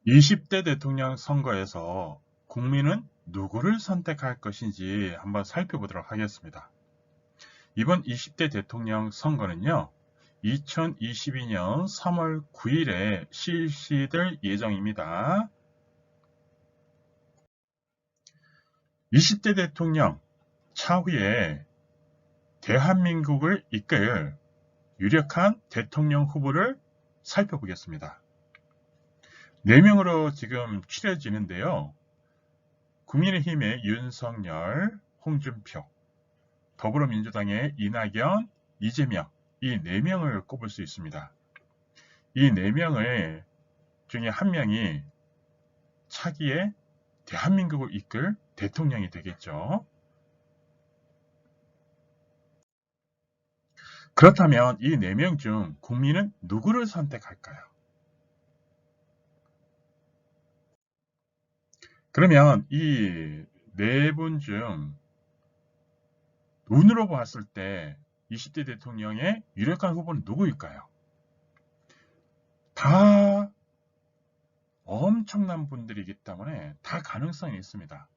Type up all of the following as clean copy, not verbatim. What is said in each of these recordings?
20대 대통령 선거에서 국민은 누구를 선택할 것인지 한번 살펴보도록 하겠습니다. 이번 20대 대통령 선거는요, 2022년 3월 9일에 실시될 예정입니다. 20대 대통령 차후에 대한민국을 이끌 유력한 대통령 후보를 살펴보겠습니다. 4명으로 지금 추려지는데요. 국민의힘의 윤석열, 홍준표, 더불어민주당의 이낙연, 이재명, 이 4명을 꼽을 수 있습니다. 이 4명의 중에 한 명이 차기에 대한민국을 이끌 대통령이 되겠죠. 그렇다면 이 4명 중 국민은 누구를 선택할까요? 그러면 이 4분 중 눈으로 봤을 때 20대 대통령의 유력한 후보는 누구일까요? 다 엄청난 분들이기 때문에 다 가능성이 있습니다.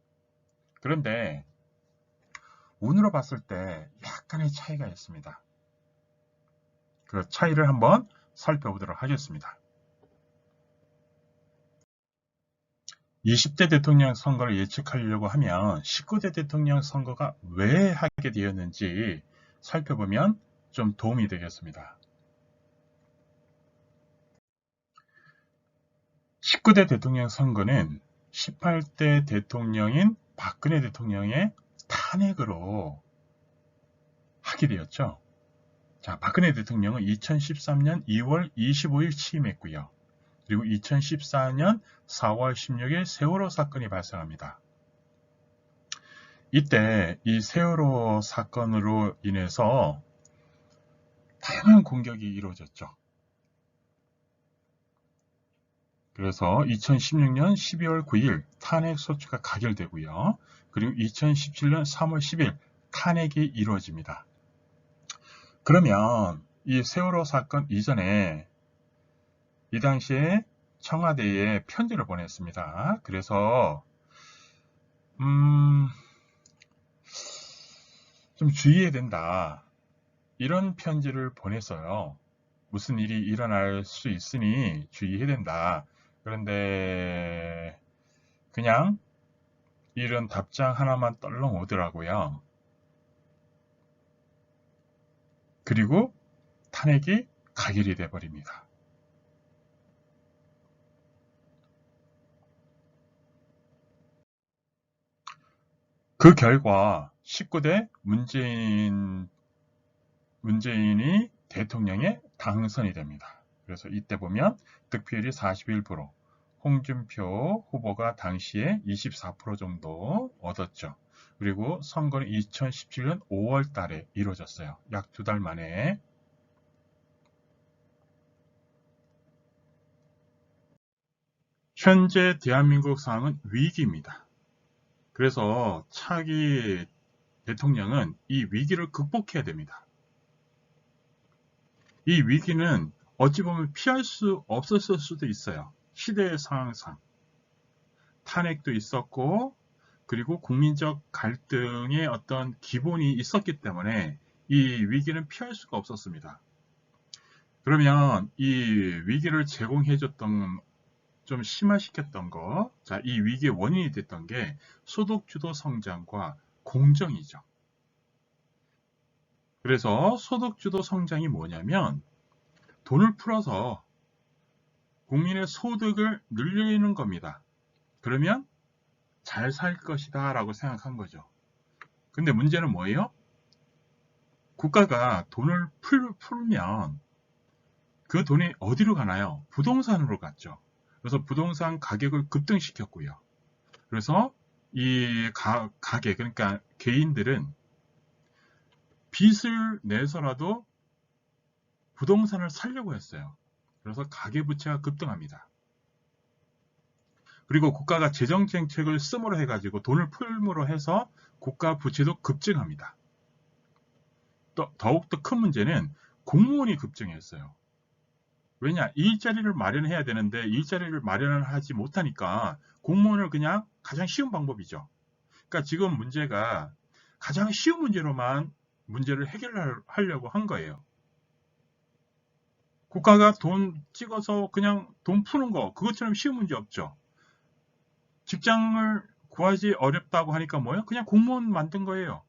그런데 운으로 봤을 때 약간의 차이가 있습니다. 그 차이를 한번 살펴보도록 하겠습니다. 20대 대통령 선거를 예측하려고 하면 19대 대통령 선거가 왜 하게 되었는지 살펴보면 좀 도움이 되겠습니다. 19대 대통령 선거는 18대 대통령인 박근혜 대통령의 탄핵으로 하게 되었죠. 자, 박근혜 대통령은 2013년 2월 25일 취임했고요. 그리고 2014년 4월 16일 세월호 사건이 발생합니다. 이때 이 세월호 사건으로 인해서 다양한 공격이 이루어졌죠. 그래서 2016년 12월 9일 탄핵 소추가 가결되고요. 그리고 2017년 3월 10일 탄핵이 이루어집니다. 그러면 이 세월호 사건 이전에 이 당시에 청와대에 편지를 보냈습니다. 그래서 좀 주의해야 된다. 이런 편지를 보냈어요. 무슨 일이 일어날 수 있으니 주의해야 된다. 그런데 그냥 이런 답장 하나만 떨렁 오더라고요. 그리고 탄핵이 가결이 돼버립니다. 그 결과 19대 문재인이 대통령에 당선이 됩니다. 그래서 이때 보면 득표율이 41%, 홍준표 후보가 당시에 24% 정도 얻었죠. 그리고 선거는 2017년 5월 달에 이루어졌어요. 약 2달 만에. 현재 대한민국 상황은 위기입니다. 그래서 차기 대통령은 이 위기를 극복해야 됩니다. 이 위기는 어찌 보면 피할 수 없었을 수도 있어요. 시대의 상황상. 탄핵도 있었고, 그리고 국민적 갈등의 어떤 기본이 있었기 때문에 이 위기는 피할 수가 없었습니다. 그러면 이 위기를 제공해줬던, 좀 심화시켰던 거, 자, 이 위기의 원인이 됐던 게 소득주도 성장과 공정이죠. 그래서 소득주도 성장이 뭐냐면 돈을 풀어서 국민의 소득을 늘리는 겁니다. 그러면 잘 살 것이다 라고 생각한 거죠. 근데 문제는 뭐예요? 국가가 돈을 풀면 그 돈이 어디로 가나요? 부동산으로 갔죠. 그래서 부동산 가격을 급등시켰고요. 그래서 이 가게, 그러니까 개인들은 빚을 내서라도 부동산을 사려고 했어요. 그래서 가계부채가 급등합니다. 그리고 국가가 재정정책을 쓰므로 해가지고 돈을 풀므로 해서 국가 부채도 급증합니다. 또 더욱더 큰 문제는 공무원이 급증했어요. 왜냐? 일자리를 마련해야 되는데 일자리를 마련을 하지 못하니까 공무원을 그냥 가장 쉬운 방법이죠. 그러니까 지금 문제가 가장 쉬운 문제로만 문제를 해결하려고 한 거예요. 국가가 돈 찍어서 그냥 돈 푸는 거, 그것처럼 쉬운 문제 없죠. 직장을 구하지 어렵다고 하니까 뭐예요? 그냥 공무원 만든 거예요.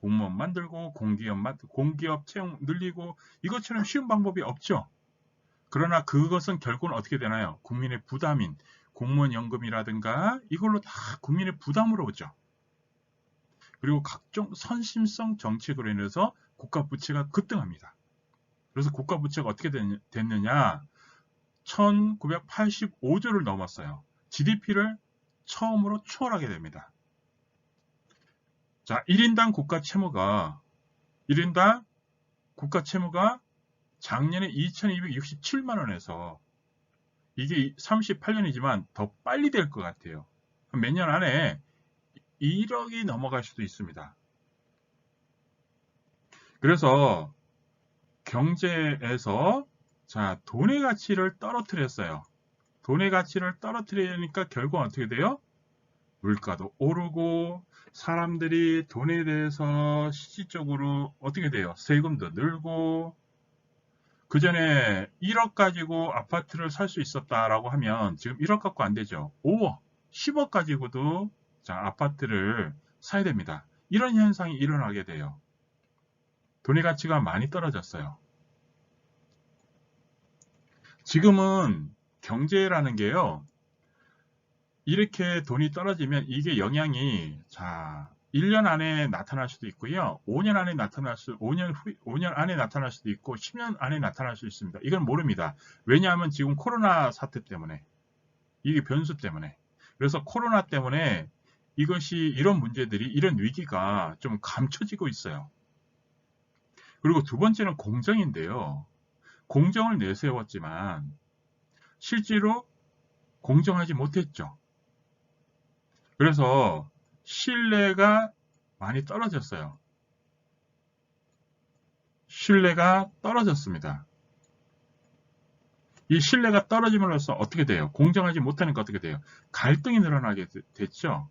공무원 만들고 공기업 채용 늘리고 이것처럼 쉬운 방법이 없죠. 그러나 그것은 결국은 어떻게 되나요? 국민의 부담인 공무원 연금이라든가 이걸로 다 국민의 부담으로 오죠. 그리고 각종 선심성 정책으로 인해서 국가 부채가 급등합니다. 그래서 국가 부채가 어떻게 됐느냐? 1985조를 넘었어요. GDP를 처음으로 초월하게 됩니다. 자, 1인당 국가 채무가 작년에 2267만 원에서 이게 38년이지만 더 빨리 될 것 같아요. 몇 년 안에 1억이 넘어갈 수도 있습니다. 그래서 경제에서 자, 돈의 가치를 떨어뜨렸어요. 돈의 가치를 떨어뜨리니까 결국 어떻게 돼요? 물가도 오르고 사람들이 돈에 대해서 실질적으로 어떻게 돼요? 세금도 늘고 그 전에 1억 가지고 아파트를 살 수 있었다라고 하면 지금 1억 갖고 안 되죠. 5억, 10억 가지고도 자, 아파트를 사야 됩니다. 이런 현상이 일어나게 돼요. 돈의 가치가 많이 떨어졌어요. 지금은 경제라는 게요. 이렇게 돈이 떨어지면 이게 영향이 자 1년 안에 나타날 수도 있고요. 5년 안에 5년 안에 나타날 수도 있고 10년 안에 나타날 수 있습니다. 이건 모릅니다. 왜냐하면 지금 코로나 사태 때문에 이게 변수 때문에 그래서 코로나 때문에 이런 문제들이 이런 위기가 좀 감춰지고 있어요. 그리고 두 번째는 공정인데요. 공정을 내세웠지만 실제로 공정하지 못했죠. 그래서 신뢰가 많이 떨어졌어요. 신뢰가 떨어졌습니다. 이 신뢰가 떨어짐으로써 어떻게 돼요? 공정하지 못하니까 어떻게 돼요? 갈등이 늘어나게 됐죠.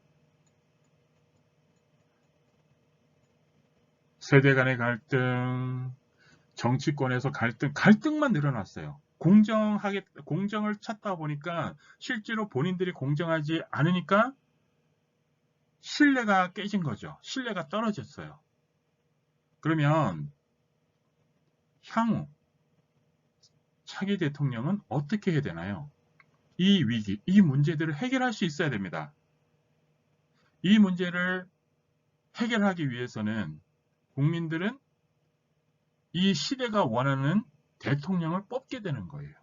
세대 간의 갈등, 정치권에서 갈등만 늘어났어요. 공정을 찾다 보니까 실제로 본인들이 공정하지 않으니까 신뢰가 깨진 거죠. 신뢰가 떨어졌어요. 그러면 향후 차기 대통령은 어떻게 해야 되나요? 이 위기, 이 문제들을 해결할 수 있어야 됩니다. 이 문제를 해결하기 위해서는 국민들은 이 시대가 원하는 대통령을 뽑게 되는 거예요.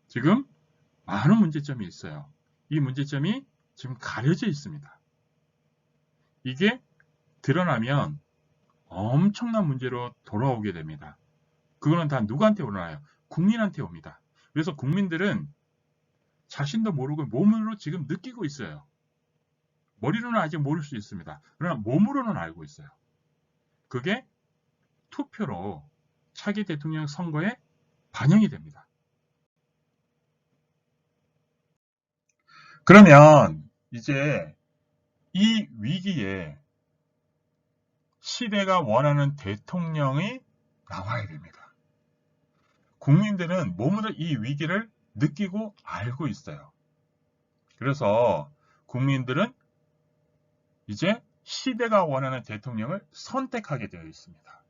지금 많은 문제점이 있어요. 이 문제점이 지금 가려져 있습니다. 이게 드러나면 엄청난 문제로 돌아오게 됩니다. 그거는 다 누구한테 오나요? 국민한테 옵니다. 그래서 국민들은 자신도 모르고 몸으로 지금 느끼고 있어요. 머리로는 아직 모를 수 있습니다. 그러나 몸으로는 알고 있어요. 그게 투표로 차기 대통령 선거에 반영이 됩니다. 그러면 이제 이 위기에 시대가 원하는 대통령이 나와야 됩니다. 국민들은 몸으로 이 위기를 느끼고 알고 있어요. 그래서 국민들은 이제 시대가 원하는 대통령을 선택하게 되어 있습니다.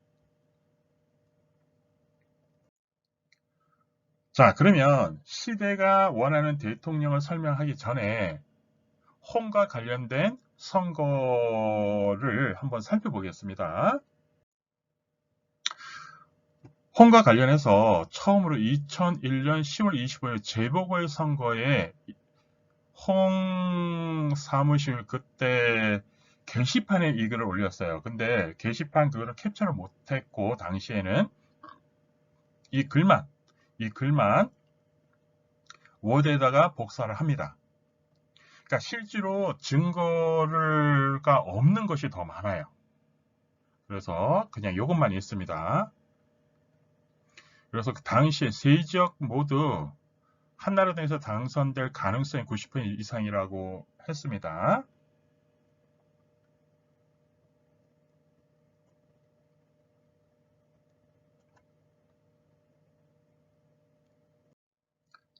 자, 그러면 시대가 원하는 대통령을 설명하기 전에 홍과 관련된 선거를 한번 살펴보겠습니다. 홍과 관련해서 처음으로 2001년 10월 25일 재보궐선거에 홍 사무실 그때 게시판에 이 글을 올렸어요. 근데 게시판 그거를 캡처를 못했고 당시에는 이 글만 워드에다가 복사를 합니다. 그러니까 실제로 증거가 없는 것이 더 많아요. 그래서 그냥 이것만 있습니다. 그래서 그 당시에 세 지역 모두 한나라당에서 당선될 가능성이 90% 이상이라고 했습니다.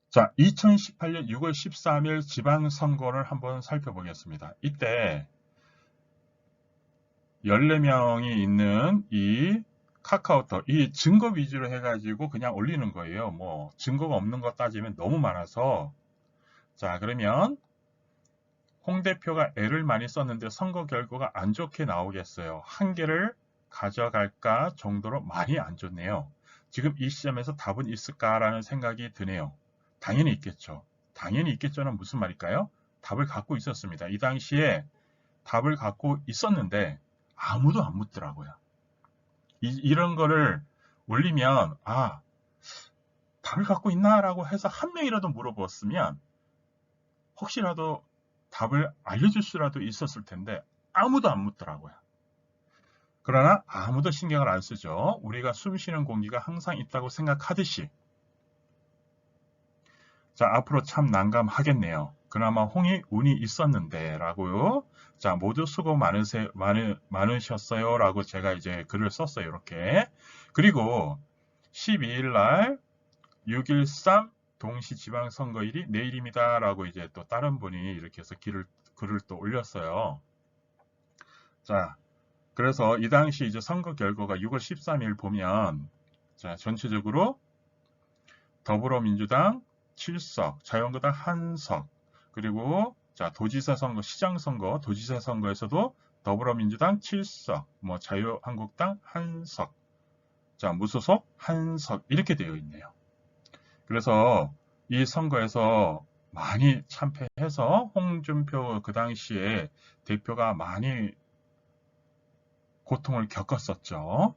자, 2018년 6월 13일 지방선거를 한번 살펴보겠습니다. 이때 14명이 있는 이 카카오톡, 이 증거 위주로 해가지고 그냥 올리는 거예요. 뭐 증거가 없는 거 따지면 너무 많아서. 자, 그러면 홍 대표가 애를 많이 썼는데 선거 결과가 안 좋게 나오겠어요. 한 개를 가져갈까 정도로 많이 안 좋네요. 지금 이 시점에서 답은 있을까라는 생각이 드네요. 당연히 있겠죠. 당연히 있겠죠는 무슨 말일까요? 답을 갖고 있었습니다. 이 당시에 답을 갖고 있었는데 아무도 안 묻더라고요. 이런 거를 올리면 답을 갖고 있나? 라고 해서 한 명이라도 물어봤으면 혹시라도 답을 알려줄 수라도 있었을 텐데 아무도 안 묻더라고요. 그러나 아무도 신경을 안 쓰죠. 우리가 숨쉬는 공기가 항상 있다고 생각하듯이. 자, 앞으로 참 난감하겠네요. 그나마 홍이 운이 있었는데 라고요. 자, 모두 수고 많으셨어요 라고 제가 이제 글을 썼어요. 이렇게. 그리고 12일 날 6.13 동시 지방선거일이 내일입니다 라고 이제 또 다른 분이 이렇게 해서 글을 또 올렸어요. 자, 그래서 이 당시 이제 선거 결과가 6월 13일 보면 자, 전체적으로 더불어민주당 7석, 자유한국당 1석, 그리고 자, 도지사 선거, 시장 선거, 도지사 선거에서도 더불어민주당 7석, 뭐 자유한국당 1석, 자, 무소속 1석 이렇게 되어 있네요. 그래서 이 선거에서 많이 참패해서 홍준표 그 당시에 대표가 많이 고통을 겪었었죠.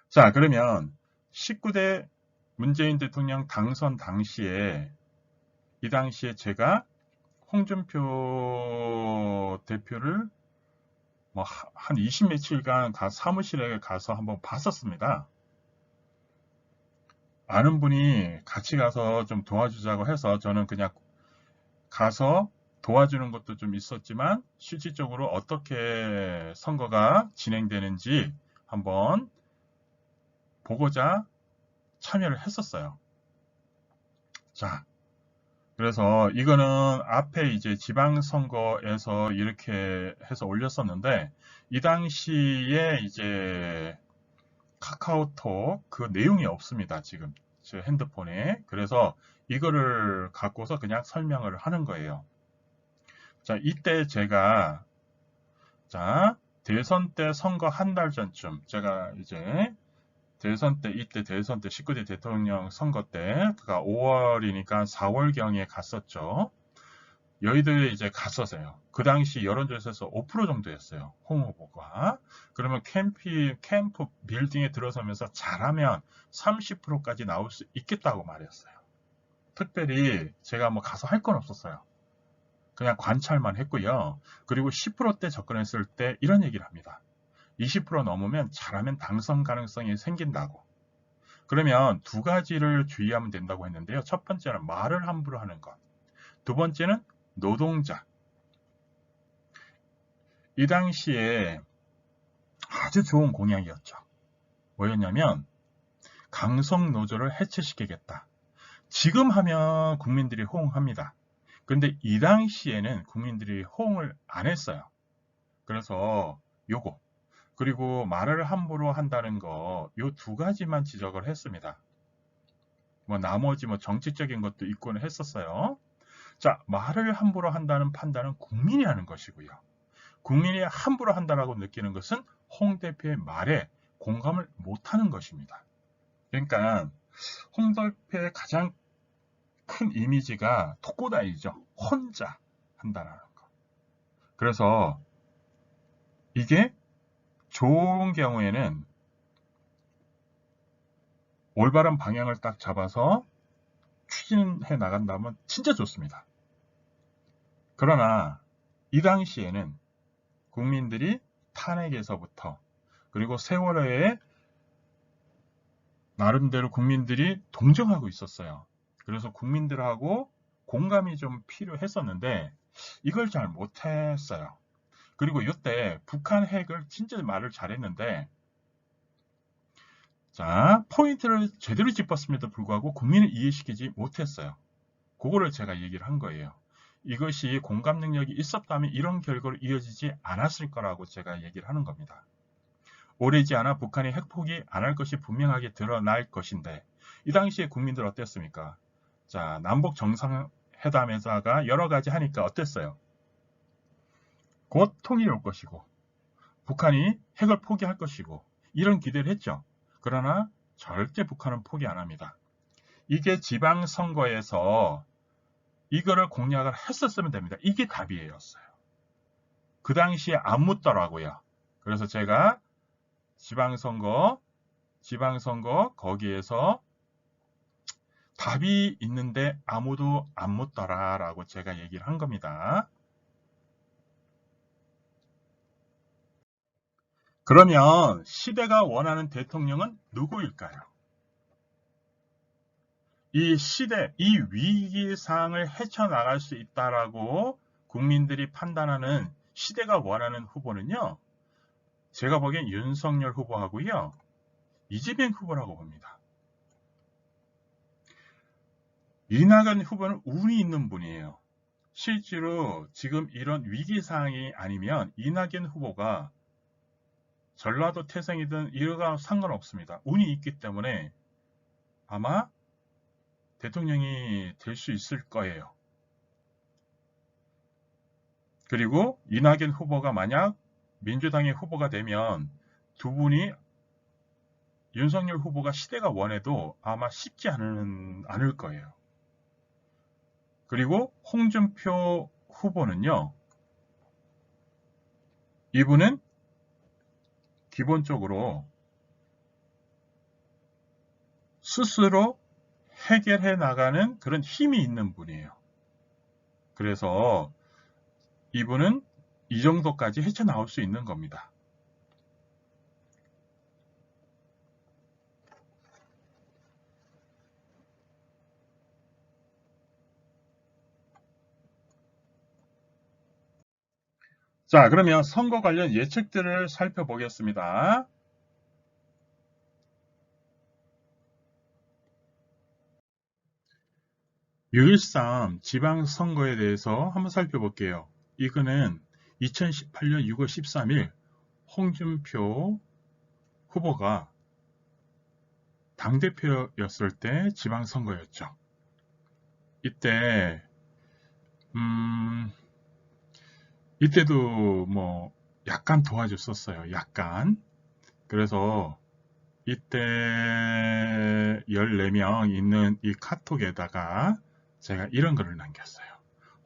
자, 그러면 19대 문재인 대통령 당선 당시에 이 당시에 제가 홍준표 대표를 뭐 한 20 며칠간 사무실에 가서 한번 봤었습니다. 아는 분이 같이 가서 좀 도와주자고 해서 저는 그냥 가서 도와주는 것도 좀 있었지만 실질적으로 어떻게 선거가 진행되는지 한번 보고자 참여를 했었어요. 자, 그래서 이거는 앞에 이제 지방선거에서 이렇게 해서 올렸었는데 이 당시에 이제 카카오톡 그 내용이 없습니다. 지금 제 핸드폰에. 그래서 이거를 갖고서 그냥 설명을 하는 거예요. 자, 이때 제가 자, 대선 때 선거 한 달 전쯤 제가 이제 대선 때 이때 대선 때 19대 대통령 선거 때 그가 5월이니까 4월경에 갔었죠. 여의도에 이제 갔었어요. 그 당시 여론조사에서 5% 정도였어요. 홍 후보가. 그러면 캠프 빌딩에 들어서면서 잘하면 30%까지 나올 수 있겠다고 말했어요. 특별히 제가 뭐 가서 할 건 없었어요. 그냥 관찰만 했고요. 그리고 10%대 접근했을 때 이런 얘기를 합니다. 20% 넘으면 잘하면 당선 가능성이 생긴다고. 그러면 두 가지를 주의하면 된다고 했는데요. 첫 번째는 말을 함부로 하는 것. 두 번째는 노동자. 이 당시에 아주 좋은 공약이었죠. 뭐였냐면 강성노조를 해체시키겠다. 지금 하면 국민들이 호응합니다. 근데 이 당시에는 국민들이 호응을 안 했어요. 그래서 요거 그리고 말을 함부로 한다는 거 요 두 가지만 지적을 했습니다. 뭐 나머지 뭐 정치적인 것도 있고는 했었어요. 자, 말을 함부로 한다는 판단은 국민이 하는 것이고요. 국민이 함부로 한다라고 느끼는 것은 홍 대표의 말에 공감을 못하는 것입니다. 그러니까 홍 대표의 가장 큰 이미지가 독고다이죠. 혼자 한다라는 거. 그래서 이게 좋은 경우에는 올바른 방향을 딱 잡아서 추진해 나간다면 진짜 좋습니다. 그러나 이 당시에는 국민들이 탄핵에서부터 그리고 세월호의 나름대로 국민들이 동정하고 있었어요. 그래서 국민들하고 공감이 좀 필요했었는데 이걸 잘 못했어요. 그리고 이때 북한 핵을 진짜 말을 잘했는데, 자, 포인트를 제대로 짚었음에도 불구하고 국민을 이해시키지 못했어요. 그거를 제가 얘기를 한 거예요. 이것이 공감 능력이 있었다면 이런 결과로 이어지지 않았을 거라고 제가 얘기를 하는 겁니다. 오래지 않아 북한이 핵포기 안 할 것이 분명하게 드러날 것인데, 이 당시에 국민들 어땠습니까? 자, 남북 정상회담에다가 여러 가지 하니까 어땠어요? 곧 통일이 올 것이고 북한이 핵을 포기할 것이고 이런 기대를 했죠. 그러나 절대 북한은 포기 안 합니다. 이게 지방선거에서 이거를 공략을 했었으면 됩니다. 이게 답이었어요. 그 당시에 안 묻더라고요. 그래서 제가 지방선거 거기에서 답이 있는데 아무도 안 묻더라 라고 제가 얘기를 한 겁니다. 그러면 시대가 원하는 대통령은 누구일까요? 이 시대, 이 위기상을 헤쳐나갈 수 있다라고 국민들이 판단하는 시대가 원하는 후보는요, 제가 보기엔 윤석열 후보하고요, 이재명 후보라고 봅니다. 이낙연 후보는 운이 있는 분이에요. 실제로 지금 이런 위기상황이 아니면 이낙연 후보가 전라도 태생이든 이거가 상관없습니다. 운이 있기 때문에 아마 대통령이 될 수 있을 거예요. 그리고 이낙연 후보가 만약 민주당의 후보가 되면 두 분이 윤석열 후보가 시대가 원해도 아마 쉽지 않을 거예요. 그리고 홍준표 후보는요, 이분은 기본적으로 스스로 해결해 나가는 그런 힘이 있는 분이에요. 그래서 이분은 이 정도까지 헤쳐나올 수 있는 겁니다. 자, 그러면 선거 관련 예측들을 살펴보겠습니다. 6.13 지방선거에 대해서 한번 살펴볼게요. 이거는 2018년 6월 13일 홍준표 후보가 당대표였을 때 지방선거였죠. 이때도 뭐 약간 도와줬었어요. 약간. 그래서 이때 14명 있는 이 카톡에다가 제가 이런 글을 남겼어요.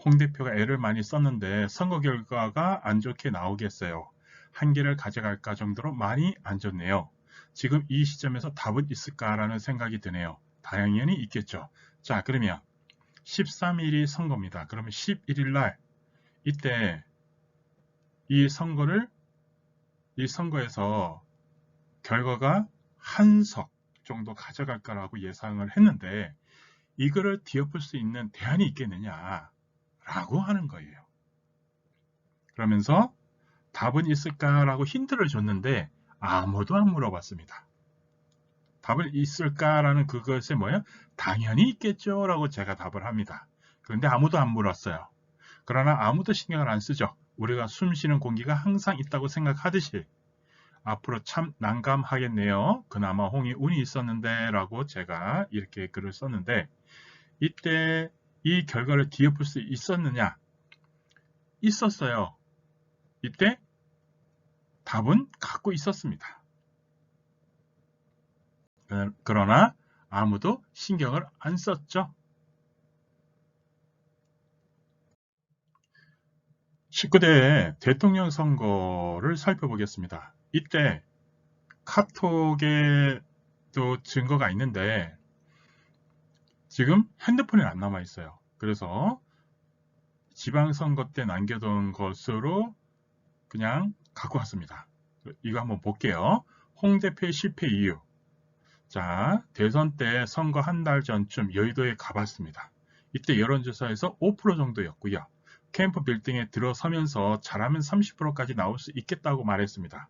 홍 대표가 애를 많이 썼는데 선거 결과가 안 좋게 나오겠어요. 한 개를 가져갈까 정도로 많이 안 좋네요. 지금 이 시점에서 답은 있을까라는 생각이 드네요. 당연히 있겠죠. 자, 그러면 13일이 선거입니다. 그러면 11일 날 이때 이 선거에서 결과가 한 석 정도 가져갈 거라고 예상을 했는데 이거를 뒤엎을 수 있는 대안이 있겠느냐라고 하는 거예요. 그러면서 답은 있을까라고 힌트를 줬는데 아무도 안 물어봤습니다. 답은 있을까라는 그것에 뭐예요? 당연히 있겠죠 라고 제가 답을 합니다. 그런데 아무도 안 물었어요. 그러나 아무도 신경을 안 쓰죠. 우리가 숨 쉬는 공기가 항상 있다고 생각하듯이 앞으로 참 난감하겠네요. 그나마 홍이 운이 있었는데 라고 제가 이렇게 글을 썼는데 이때 이 결과를 뒤엎을 수 있었느냐? 있었어요. 이때 답은 갖고 있었습니다. 그러나 아무도 신경을 안 썼죠. 19대 대통령 선거를 살펴보겠습니다. 이때 카톡에도 증거가 있는데 지금 핸드폰이 안 남아 있어요. 그래서 지방선거 때 남겨둔 것으로 그냥 갖고 왔습니다. 이거 한번 볼게요. 홍 대표의 실패 이유. 자, 대선 때 선거 한 달 전쯤 여의도에 가봤습니다. 이때 여론조사에서 5% 정도였고요. 캠프 빌딩에 들어서면서 잘하면 30%까지 나올 수 있겠다고 말했습니다.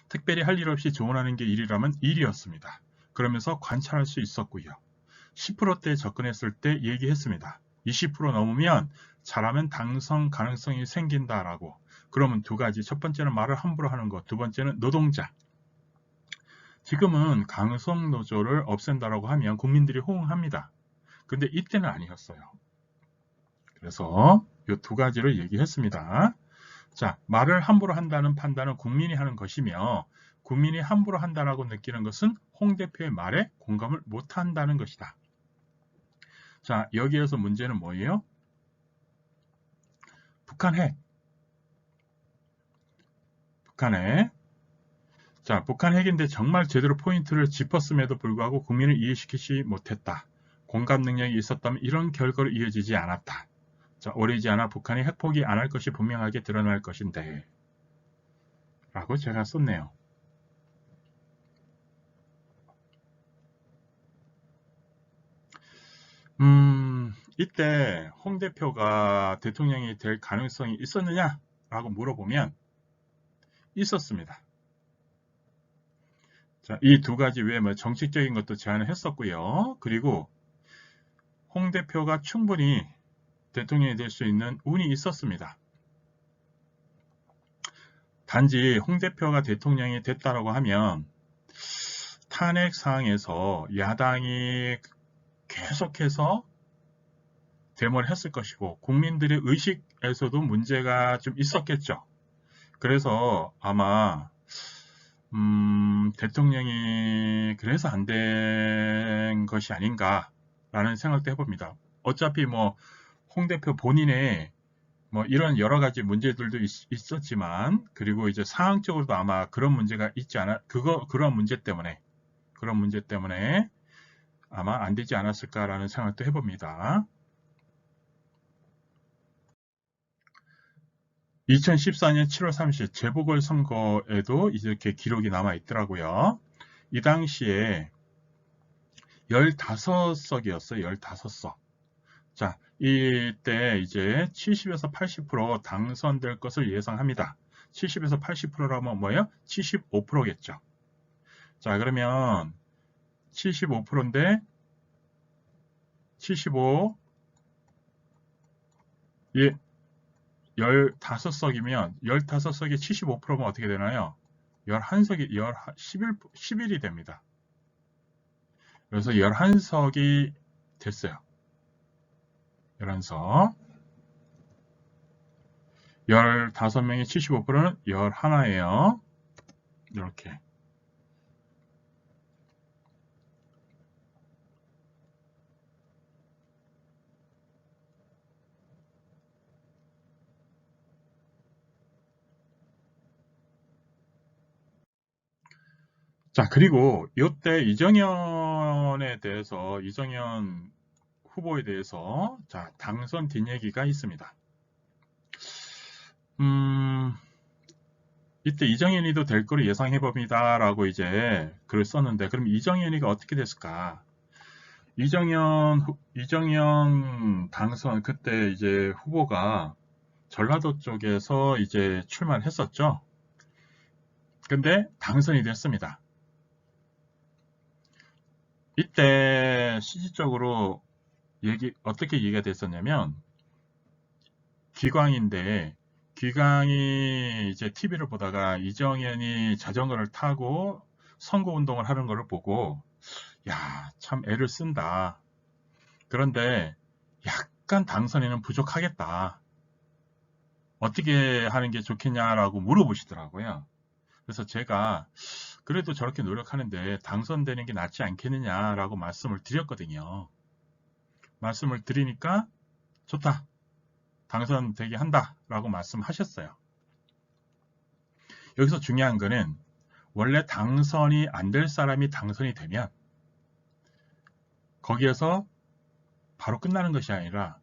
특별히 할 일 없이 조언하는 게 일이라면 일이었습니다. 그러면서 관찰할 수 있었고요. 10%대에 접근했을 때 얘기했습니다. 20% 넘으면 잘하면 당선 가능성이 생긴다라고. 그러면 두 가지. 첫 번째는 말을 함부로 하는 것. 두 번째는 노동자. 지금은 강성노조를 없앤다라고 하면 국민들이 호응합니다. 근데 이때는 아니었어요. 그래서 이 두 가지를 얘기했습니다. 자, 말을 함부로 한다는 판단은 국민이 하는 것이며 국민이 함부로 한다라고 느끼는 것은 홍 대표의 말에 공감을 못한다는 것이다. 자, 여기에서 문제는 뭐예요? 북한 핵. 자, 북한 핵인데 정말 제대로 포인트를 짚었음에도 불구하고 국민을 이해시키지 못했다. 공감 능력이 있었다면 이런 결과로 이어지지 않았다. 자, 오래지 않아 북한이 핵 포기 안 할 것이 분명하게 드러날 것인데 라고 제가 썼네요. 이때 홍 대표가 대통령이 될 가능성이 있었느냐? 라고 물어보면 있었습니다. 자, 이 두 가지 외에 뭐 정치적인 것도 제안을 했었고요. 그리고 홍 대표가 충분히 대통령이 될 수 있는 운이 있었습니다. 단지 홍 대표가 대통령이 됐다라고 하면 탄핵 사항에서 야당이 계속해서 데모를 했을 것이고 국민들의 의식에서도 문제가 좀 있었겠죠. 그래서 아마 대통령이 그래서 안 된 것이 아닌가라는 생각도 해봅니다. 어차피 뭐 홍 대표 본인의 뭐 이런 여러 가지 문제들도 있었지만 그리고 이제 상황적으로도 아마 그런 문제가 있지 않아 그런 문제 때문에 아마 안 되지 않았을까라는 생각도 해봅니다. 2014년 7월 30일 재보궐선거에도 이렇게 기록이 남아 있더라고요. 이 당시에 15석이었어요. 15석. 자, 이때 이제 70에서 80% 당선될 것을 예상합니다. 70에서 80%라면 뭐예요? 75%겠죠. 자, 그러면 75%인데 75 예, 15석이면 15석이 75%면 어떻게 되나요? 11석이 11이 됩니다. 그래서 11석이 됐어요. 11석. 15명의 75%는 11이에요. 이렇게. 자, 그리고 이때 이정현 후보에 대해서 자, 당선 뒷얘기가 있습니다. 이때 이정현이도 될 거로 예상해 봅니다 라고 이제 글을 썼는데 그럼 이정현이가 어떻게 됐을까? 이정현 당선 그때 이제 후보가 전라도 쪽에서 이제 출마를 했었죠. 근데 당선이 됐습니다. 이때 실질적으로 어떻게 얘기가 됐었냐면 기광이 이제 TV를 보다가 이정현이 자전거를 타고 선거운동을 하는 것을 보고 야, 참 애를 쓴다. 그런데 약간 당선에는 부족하겠다. 어떻게 하는 게 좋겠냐라고 물어보시더라고요. 그래서 제가 그래도 저렇게 노력하는데 당선되는 게 낫지 않겠느냐라고 말씀을 드렸거든요. 말씀을 드리니까 좋다. 당선되게 한다라고 말씀하셨어요. 여기서 중요한 거는 원래 당선이 안 될 사람이 당선이 되면 거기에서 바로 끝나는 것이 아니라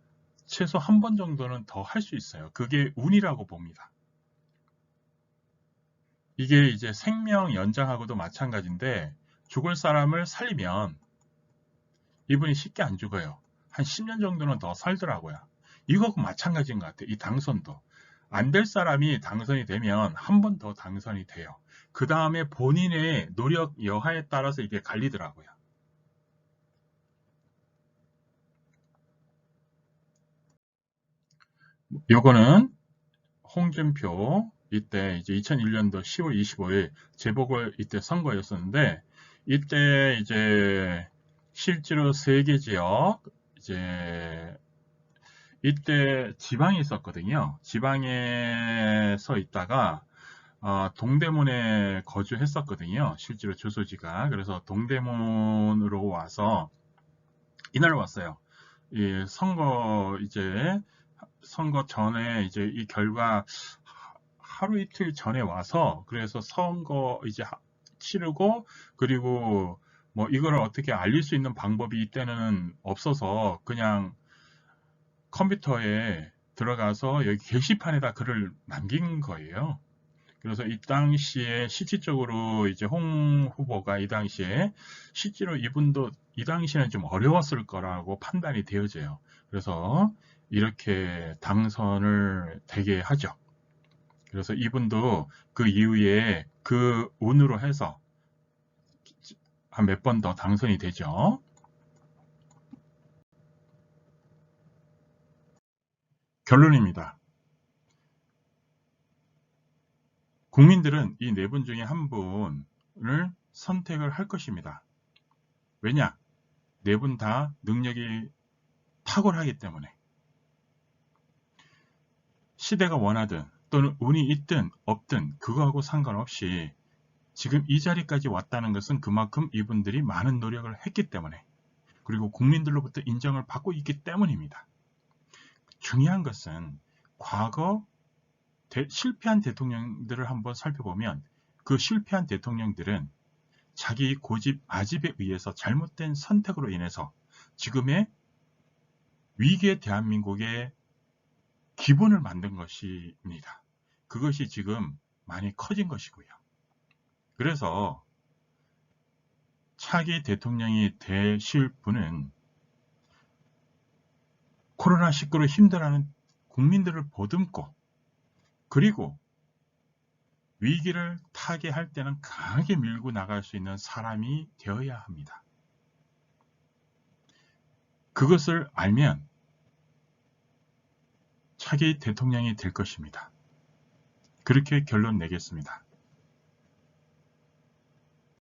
최소 한 번 정도는 더 할 수 있어요. 그게 운이라고 봅니다. 이게 이제 생명 연장하고도 마찬가지인데 죽을 사람을 살리면 이분이 쉽게 안 죽어요. 한 10년 정도는 더 살더라고요. 이거하고 마찬가지인 것 같아요. 이 당선도. 안 될 사람이 당선이 되면 한 번 더 당선이 돼요. 그 다음에 본인의 노력 여하에 따라서 이게 갈리더라고요. 요거는 홍준표 이때 이제 2001년도 10월 25일 재보궐 이때 선거였었는데 이때 이제 실제로 3개 지역 이제 이때 지방에 있었거든요. 지방에서 있다가 동대문에 거주했었거든요. 실제로 주소지가. 그래서 동대문으로 와서 이날 왔어요. 이 선거 전에 이제 이 결과 하루 이틀 전에 와서 그래서 선거 이제 치르고 그리고 뭐 이거를 어떻게 알릴 수 있는 방법이 이때는 없어서 그냥 컴퓨터에 들어가서 여기 게시판에다 글을 남긴 거예요. 그래서 이 당시에 실질적으로 이제 홍 후보가 이 당시에 실제로 이분도 이 당시에는 좀 어려웠을 거라고 판단이 되어져요. 그래서 이렇게 당선을 되게 하죠. 그래서 이분도 그 이후에 그 운으로 해서 한 몇 번 더 당선이 되죠. 결론입니다. 국민들은 이 네 분 중에 한 분을 선택을 할 것입니다. 왜냐? 네 분 다 능력이 탁월하기 때문에. 시대가 원하든 또는 운이 있든 없든 그거하고 상관없이 지금 이 자리까지 왔다는 것은 그만큼 이분들이 많은 노력을 했기 때문에 그리고 국민들로부터 인정을 받고 있기 때문입니다. 중요한 것은 과거 실패한 대통령들을 한번 살펴보면 그 실패한 대통령들은 자기 고집, 아집에 의해서 잘못된 선택으로 인해서 지금의 위기의 대한민국의 기본을 만든 것입니다. 그것이 지금 많이 커진 것이고요. 그래서 차기 대통령이 되실 분은 코로나19로 힘들어하는 국민들을 보듬고 그리고 위기를 타개할 때는 강하게 밀고 나갈 수 있는 사람이 되어야 합니다. 그것을 알면 차기 대통령이 될 것입니다. 그렇게 결론 내겠습니다.